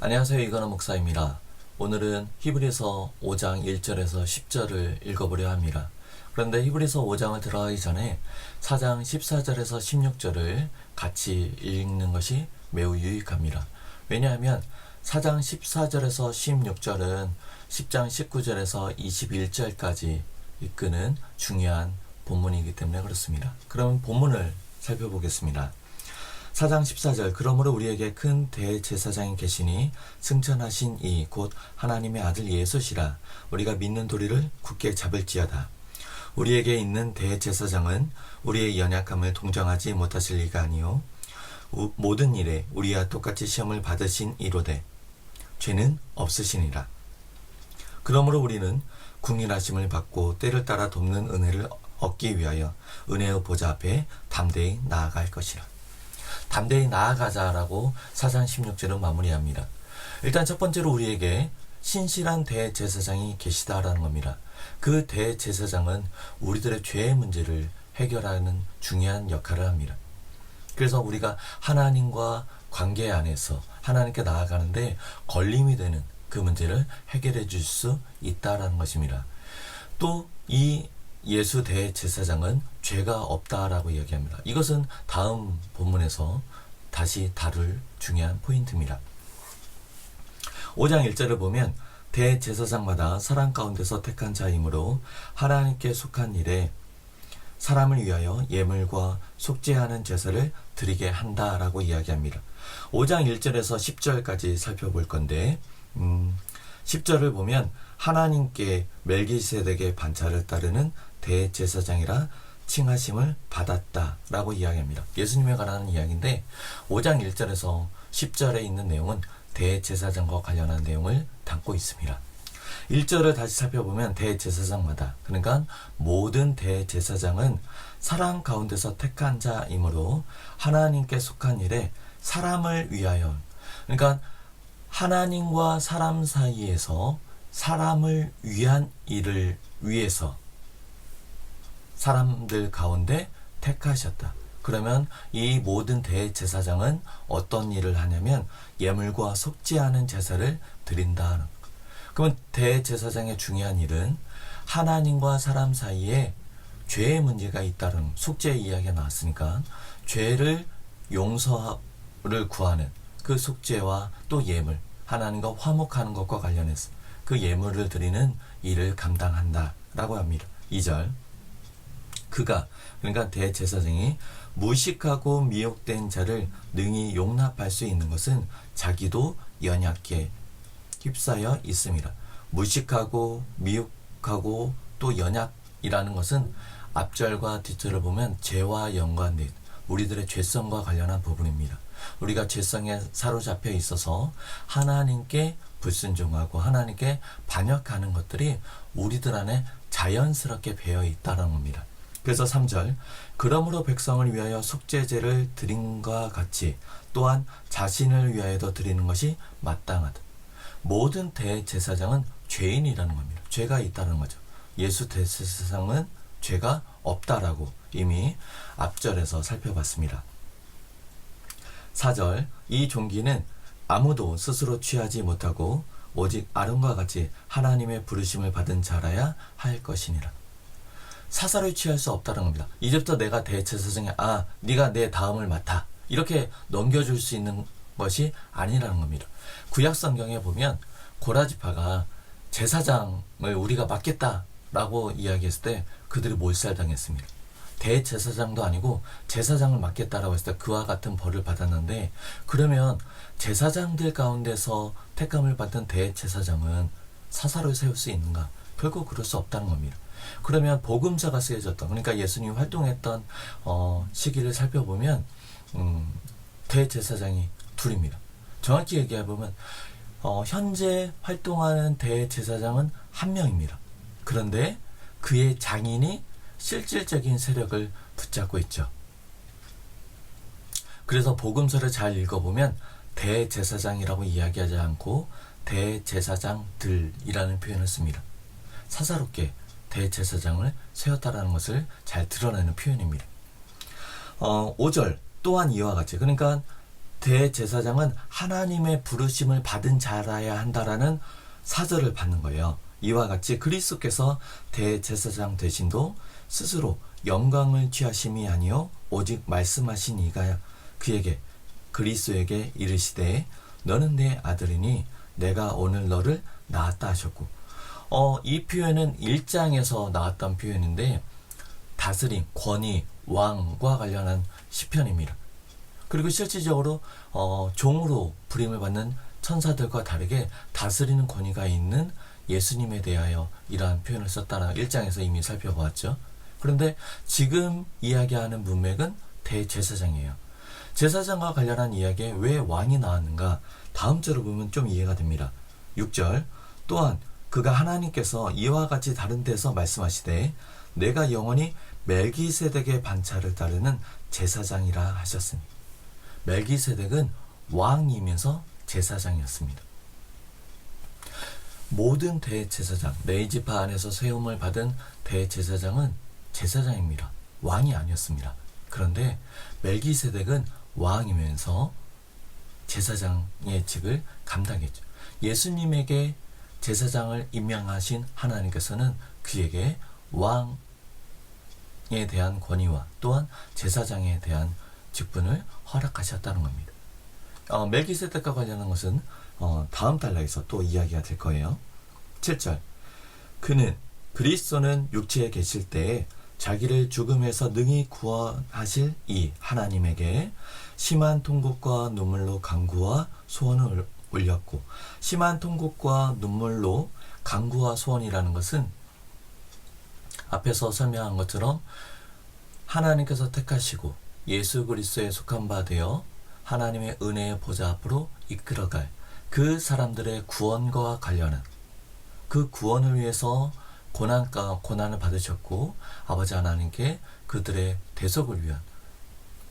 안녕하세요. 이건호 목사입니다. 오늘은 히브리서 5장 1절에서 10절을 읽어보려 합니다. 그런데 히브리서 5장을 들어가기 전에 4장 14절에서 16절을 같이 읽는 것이 매우 유익합니다. 왜냐하면 4장 14절에서 16절은 10장 19절에서 21절까지 이끄는 중요한 본문이기 때문에 그렇습니다. 그럼 본문을 살펴보겠습니다. 4장 14절 그러므로 우리에게 큰 대제사장이 계시니 승천하신 이 곧 하나님의 아들 예수시라. 우리가 믿는 도리를 굳게 잡을지어다. 우리에게 있는 대제사장은 우리의 연약함을 동정하지 못하실 리가 아니요 모든 일에 우리와 똑같이 시험을 받으신 이로되 죄는 없으시니라. 그러므로 우리는 궁일하심을 받고 때를 따라 돕는 은혜를 얻기 위하여 은혜의 보좌 앞에 담대히 나아갈 것이라. 담대히 나아가자라고 4장 16절은 마무리합니다. 일단 첫 번째로 우리에게 신실한 대제사장이 계시다라는 겁니다. 그 대제사장은 우리들의 죄의 문제를 해결하는 중요한 역할을 합니다. 그래서 우리가 하나님과 관계 안에서 하나님께 나아가는데 걸림이 되는 그 문제를 해결해 줄 수 있다라는 것입니다. 또 이 예수 대제사장은 죄가 없다라고 이야기합니다. 이것은 다음 본문에서 다시 다룰 중요한 포인트입니다. 5장 1절을 보면 대제사장마다 사람 가운데서 택한 자이므로 하나님께 속한 일에 사람을 위하여 예물과 속죄하는 제사를 드리게 한다라고 이야기합니다. 5장 1절에서 10절까지 살펴볼 건데 10절을 보면 하나님께 멜기세덱의 반차를 따르는 대제사장이라 칭하심을 받았다라고 이야기합니다. 예수님에 관한 이야기인데 5장 1절에서 10절에 있는 내용은 대제사장과 관련한 내용을 담고 있습니다. 1절을 다시 살펴보면 대제사장마다 그러니까 모든 대제사장은 사람 가운데서 택한 자이므로 하나님께 속한 일에 사람을 위하여 그러니까 하나님과 사람 사이에서 사람을 위한 일을 위해서 사람들 가운데 택하셨다. 그러면 이 모든 대제사장은 어떤 일을 하냐면 예물과 속죄하는 제사를 드린다. 그러면 대제사장의 중요한 일은 하나님과 사람 사이에 죄의 문제가 있다는 속죄 이야기가 나왔으니까 죄를 용서를 구하는 그 속죄와 또 예물 하나님과 화목하는 것과 관련해서 그 예물을 드리는 일을 감당한다라고 합니다. 2절 그가 그러니까 대제사장이 무식하고 미혹된 자를 능히 용납할 수 있는 것은 자기도 연약해 휩싸여 있습니다. 무식하고 미혹하고 또 연약이라는 것은 앞절과 뒷절을 보면 죄와 연관된 우리들의 죄성과 관련한 부분입니다. 우리가 죄성에 사로잡혀 있어서 하나님께 불순종하고 하나님께 반역하는 것들이 우리들 안에 자연스럽게 배어 있다는 겁니다. 그래서 3절 그러므로 백성을 위하여 속죄제를 드림과 같이 또한 자신을 위하여도 드리는 것이 마땅하다. 모든 대제사장은 죄인이라는 겁니다. 죄가 있다는 거죠. 예수 대제사장은 죄가 없다라고 이미 앞절에서 살펴봤습니다. 4절 이 종기는 아무도 스스로 취하지 못하고 오직 아론과 같이 하나님의 부르심을 받은 자라야 할 것이니라. 사사를 취할 수 없다는 겁니다. 이제부터 내가 대제사장이 네가 내 다음을 맡아 이렇게 넘겨줄 수 있는 것이 아니라는 겁니다. 구약 성경에 보면 고라지파가 제사장을 우리가 맡겠다라고 이야기했을 때 그들이 몰살당했습니다. 대제사장도 아니고 제사장을 맡겠다라고 했을 때 그와 같은 벌을 받았는데 그러면 제사장들 가운데서 택함을 받은 대제사장은 사사를 세울 수 있는가? 결국 그럴 수 없다는 겁니다. 그러면 복음자가 쓰여졌던 그러니까 예수님이 활동했던 시기를 살펴보면 대제사장이 둘입니다. 정확히 얘기해보면 현재 활동하는 대제사장은 한 명입니다. 그런데 그의 장인이 실질적인 세력을 붙잡고 있죠. 그래서 복음서를 잘 읽어보면 대제사장이라고 이야기하지 않고 대제사장들이라는 표현을 씁니다. 사사롭게 대제사장을 세웠다라는 것을 잘 드러내는 표현입니다. 5절 또한 이와 같이 그러니까 대제사장은 하나님의 부르심을 받은 자라야 한다라는 사절을 받는 거예요. 이와 같이 그리스도께서 대제사장 되심도 스스로 영광을 취하심이 아니요 오직 말씀하신 이가 그에게 그리스도에게 이르시되 너는 내 아들이니 내가 오늘 너를 낳았다 하셨고, 이 표현은 1장에서 나왔던 표현인데 다스림, 권위, 왕과 관련한 시편입니다. 그리고 실질적으로 종으로 부름을 받는 천사들과 다르게 다스리는 권위가 있는 예수님에 대하여 이러한 표현을 썼다는 1장에서 이미 살펴보았죠. 그런데 지금 이야기하는 문맥은 대제사장이에요. 제사장과 관련한 이야기에 왜 왕이 나왔는가? 다음 절을 보면 좀 이해가 됩니다. 6절, 또한 그가 하나님께서 이와 같이 다른 데서 말씀하시되 내가 영원히 멜기세덱의 반차를 따르는 제사장이라 하셨으니, 멜기세덱은 왕이면서 제사장이었습니다. 모든 대제사장, 레위지파 안에서 세움을 받은 대제사장은 제사장입니다. 왕이 아니었습니다. 그런데 멜기세덱은 왕이면서 제사장의 직을 감당했죠. 예수님에게 제사장을 임명하신 하나님께서는 그에게 왕에 대한 권위와 또한 제사장에 대한 직분을 허락하셨다는 겁니다. 멜기세덱과 관련한 것은 다음 달라에서 또 이야기가 될 거예요. 7절, 그리스도는 육체에 계실 때에 자기를 죽음에서 능히 구원하실 이 하나님에게 심한 통곡과 눈물로 간구와 소원을 올렸고, 심한 통곡과 눈물로 간구와 소원이라는 것은 앞에서 설명한 것처럼 하나님께서 택하시고 예수 그리스도에 속한 바 되어 하나님의 은혜의 보좌 앞으로 이끌어갈 그 사람들의 구원과 관련한 그 구원을 위해서 고난을 받으셨고 아버지 하나님께 그들의 대속을 위한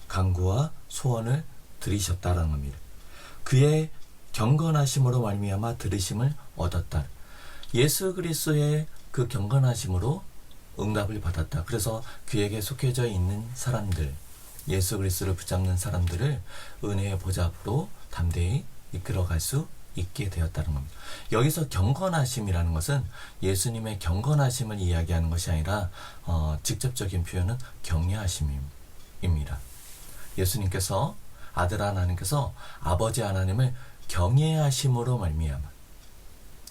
간구와 소원을 드리셨다라는 겁니다. 그의 경건하심으로 말미암아 들으심을 얻었다. 예수 그리스도의 그 경건하심으로 응답을 받았다. 그래서 그에게 속해져 있는 사람들, 예수 그리스도를 붙잡는 사람들을 은혜의 보좌 앞으로 담대히 이끌어갈 수 있게 되었다는 겁니다. 여기서 경건하심이라는 것은 예수님의 경건하심을 이야기하는 것이 아니라 직접적인 표현은 경외하심입니다. 예수님께서, 아들 하나님께서 아버지 하나님을 경외하심으로 말미암아,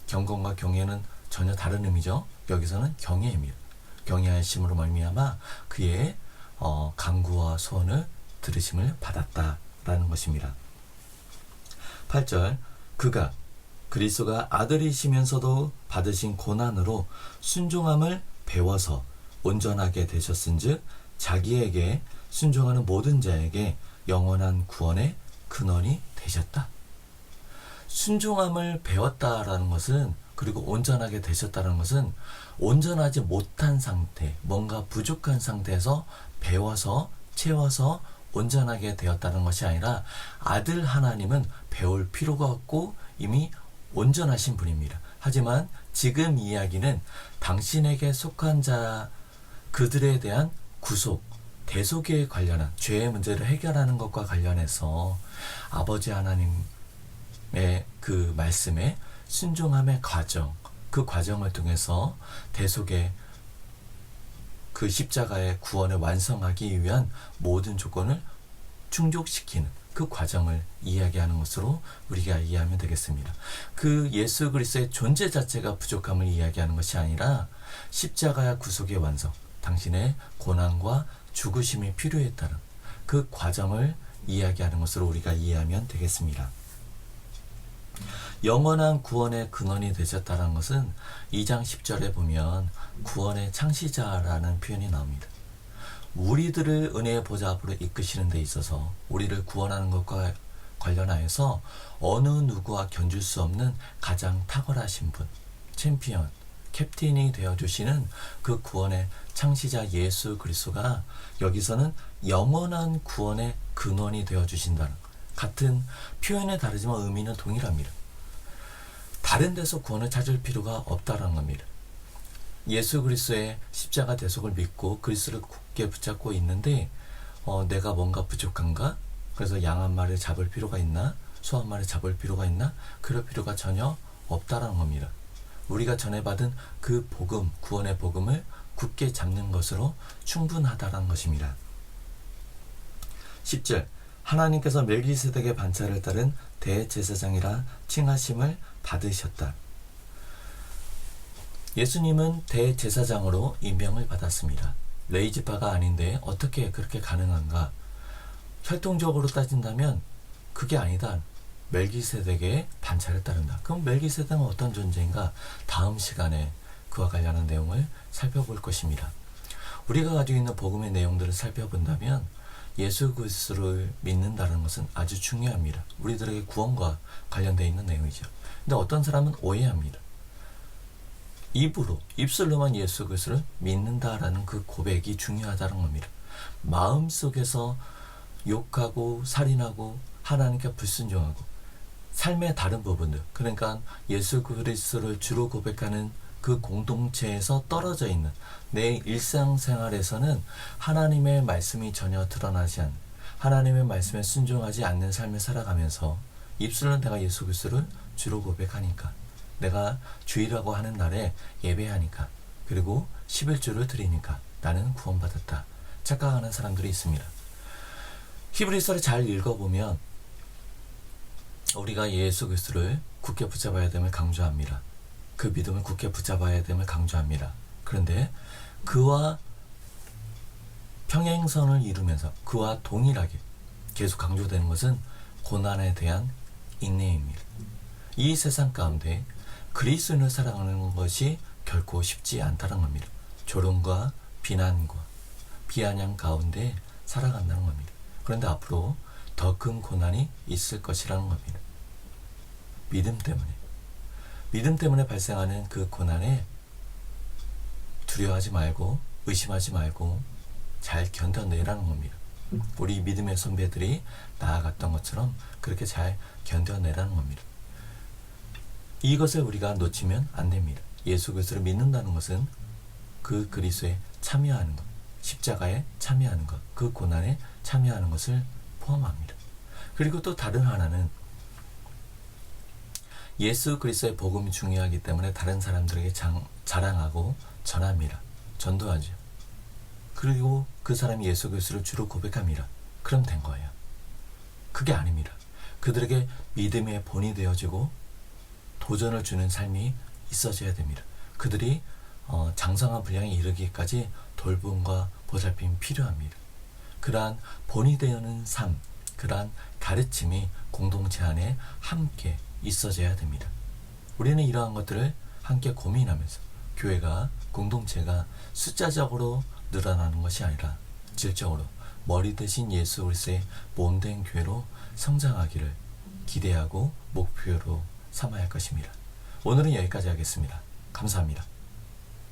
경건과 경외는 전혀 다른 의미죠. 여기서는 경외입니다. 경외하심으로 말미암아 그의 간구와 소원을 들으심을 받았다라는 것입니다. 8절, 그리스도가 아들이시면서도 받으신 고난으로 순종함을 배워서 온전하게 되셨은즉 자기에게 순종하는 모든 자에게 영원한 구원의 근원이 되셨다. 순종함을 배웠다라는 것은, 그리고 온전하게 되셨다는 것은 온전하지 못한 상태, 뭔가 부족한 상태에서 배워서 채워서 온전하게 되었다는 것이 아니라 아들 하나님은 배울 필요가 없고 이미 온전하신 분입니다. 하지만 지금 이야기는 당신에게 속한 자 그들에 대한 구속, 대속에 관련한 죄의 문제를 해결하는 것과 관련해서 아버지 하나님의 그 말씀에 순종함의 과정, 그 과정을 통해서 대속의 그 십자가의 구원을 완성하기 위한 모든 조건을 충족시키는 그 과정을 이야기하는 것으로 우리가 이해하면 되겠습니다. 그 예수 그리스도의 존재 자체가 부족함을 이야기하는 것이 아니라 십자가의 구속의 완성, 당신의 고난과 죽으심이 필요했다는 그 과정을 이야기하는 것으로 우리가 이해하면 되겠습니다. 영원한 구원의 근원이 되셨다는 것은 2장 10절에 보면 구원의 창시자라는 표현이 나옵니다. 우리들을 은혜의 보좌 앞으로 이끄시는 데 있어서 우리를 구원하는 것과 관련하여서 어느 누구와 견줄 수 없는 가장 탁월하신 분, 챔피언, 캡틴이 되어주시는 그 구원의 창시자 예수 그리스도가 여기서는 영원한 구원의 근원이 되어주신다는, 같은 표현에 다르지만 의미는 동일합니다. 다른 데서 구원을 찾을 필요가 없다는 겁니다. 예수 그리스도의 십자가 대속을 믿고 그리스도를 굳게 붙잡고 있는데 내가 뭔가 부족한가? 그래서 양 한 마리를 잡을 필요가 있나? 소 한 마리 잡을 필요가 있나? 그럴 필요가 전혀 없다라는 겁니다. 우리가 전해받은 그 복음, 구원의 복음을 굳게 잡는 것으로 충분하다라는 것입니다. 10절, 하나님께서 멜기세덱의 반차를 따른 대제사장이라 칭하심을 받으셨다. 예수님은 대제사장으로 임명을 받았습니다. 레위지파가 아닌데 어떻게 그렇게 가능한가? 혈통적으로 따진다면 그게 아니다. 멜기세덱의 반차를 따른다. 그럼 멜기세덱은 어떤 존재인가? 다음 시간에 그와 관련한 내용을 살펴볼 것입니다. 우리가 가지고 있는 복음의 내용들을 살펴본다면 예수 그리스도를 믿는다는 것은 아주 중요합니다. 우리들에게 구원과 관련되어 있는 내용이죠. 근데 어떤 사람은 오해합니다. 입술로만 예수 그리스도를 믿는다라는 그 고백이 중요하다는 겁니다. 마음속에서 욕하고 살인하고 하나님께 불순종하고 삶의 다른 부분들, 그러니까 예수 그리스도를 주로 고백하는 그 공동체에서 떨어져 있는 내 일상생활에서는 하나님의 말씀이 전혀 드러나지 않는, 하나님의 말씀에 순종하지 않는 삶을 살아가면서 입술로 내가 예수 그리스도를 주로 고백하니까, 내가 주일이라고 하는 날에 예배하니까, 그리고 11조를 드리니까 나는 구원받았다 착각하는 사람들이 있습니다. 히브리서를 잘 읽어보면 우리가 예수 그리스도를 굳게 붙잡아야 됨을 강조합니다. 그 믿음을 굳게 붙잡아야 됨을 강조합니다. 그런데 그와 평행선을 이루면서 그와 동일하게 계속 강조되는 것은 고난에 대한 인내입니다. 이 세상 가운데 그리스도인을 살아가는 것이 결코 쉽지 않다는 겁니다. 조롱과 비난과 비아냥 가운데 살아간다는 겁니다. 그런데 앞으로 더 큰 고난이 있을 것이라는 겁니다. 믿음 때문에 발생하는 그 고난에 두려워하지 말고 의심하지 말고 잘 견뎌내라는 겁니다. 우리 믿음의 선배들이 나아갔던 것처럼 그렇게 잘 견뎌내라는 겁니다. 이것을 우리가 놓치면 안 됩니다. 예수 그리스도를 믿는다는 것은 그 그리스도에 참여하는 것, 십자가에 참여하는 것, 그 고난에 참여하는 것을 포함합니다. 그리고 또 다른 하나는 예수 그리스도의 복음이 중요하기 때문에 다른 사람들에게 자랑하고 전합니다. 전도하죠. 그리고 그 사람이 예수 그리스도를 주로 고백합니다. 그럼 된 거예요. 그게 아닙니다. 그들에게 믿음의 본이 되어지고 도전을 주는 삶이 있어져야 됩니다. 그들이 장성한 분량에 이르기까지 돌봄과 보살핌이 필요합니다. 그러한 본이 되는 삶, 그러한 가르침이 공동체 안에 함께 있어져야 됩니다. 우리는 이러한 것들을 함께 고민하면서 교회가, 공동체가 숫자적으로 늘어나는 것이 아니라 질적으로 머리 대신 예수 그리스도의 몸된 교회로 성장하기를 기대하고 목표로 삼아야 할 것입니다. 오늘은 여기까지 하겠습니다. 감사합니다.